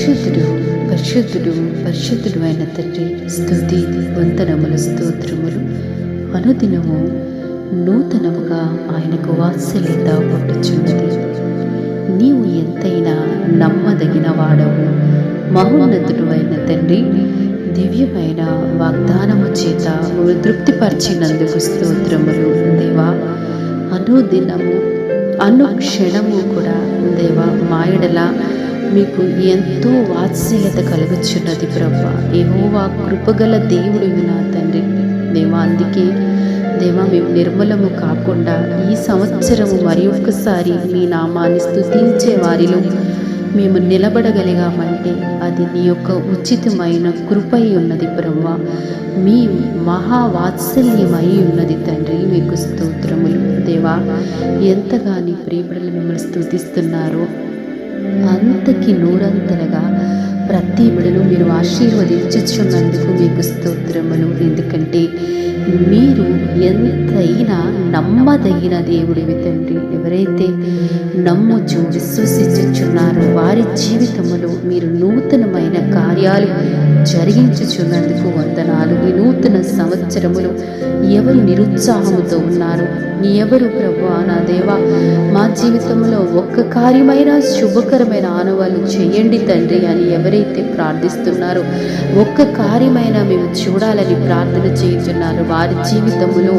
పరిశుద్ధుడు పరిశుద్ధుడు పరిశుద్ధుడు అయిన తండ్రి, స్తుతి వందనములు స్తోత్రములు. అనుదినము నూతనముగా ఆయనకు వాత్సల్యత పుట్టుచున్నది. నీవు ఎంతైనా నమ్మదగిన వాడవు, మహోన్నతుడు అయిన తండ్రి. దివ్యమైన వాగ్దానము చేత తృప్తిపరిచినందుకు స్తోత్రములు దేవా. అనుదినము అనుక్షణము కూడా దేవా మాయడల మీకు ఎంతో వాత్సల్యత కలుగుచున్నది ప్రభా. యెహోవా కృపగల దేవుడు నా తండ్రి దేవా. అందుకే దేవా మేము నిర్మలము కాకుండా ఈ సంవత్సరము మరి ఒక్కసారి మీ నామాన్ని స్తుతించే వారిలో మేము నిలబడగలిగామంటే అది నీ యొక్క ఉచితమైన కృపై ఉన్నది ప్రభువా. మీ మహావాత్సల్యమై ఉన్నది తండ్రి. మీకు స్తోత్రములు దేవా. ఎంతగా నీ ప్రియబిడ్డలు మిమ్మల్ని స్తుతిస్తున్నారో అంతకి నూరంతలుగా ప్రతి బిడను మీరు ఆశీర్వదించుచున్నందుకు మీకు స్తోత్రములు. ఎందుకంటే మీరు ఎంతైనా నమ్మదగిన దేవుడివి తండ్రి. ఎవరైతే నమ్ముచు విశ్వసించుచున్నారో వారి జీవితంలో మీరు నూతనమైన కార్యాలు జరిగించుచున్నందుకు వందనాలు. ఈ నూతన సంవత్సరములో ఎవరు నిరుత్సాహముతో ఉన్నారు, ఎవరు ప్రభువా నా దేవా మా జీవితంలో ఒక్క కార్యమైన శుభకరమైన ఆనవాళ్ళు చేయండి తండ్రి అని ఎవరైతే ప్రార్థిస్తున్నారో, ఒక్క కార్యమైన మేము చూడాలని ప్రార్థన చేయుచున్నారు, వారి జీవితంలో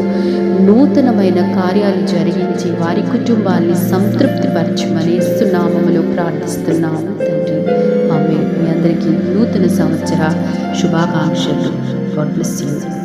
నూతనమైన కార్యాలు జరిగించి వారి కుటుంబాన్ని సంతృప్తిపరచమని యేసు నామములో ప్రార్థిస్తున్నాము తండ్రి. ఆమేన్. మీ అందరికీ నూతన సంవత్సర శుభాకాంక్షలు. God bless you.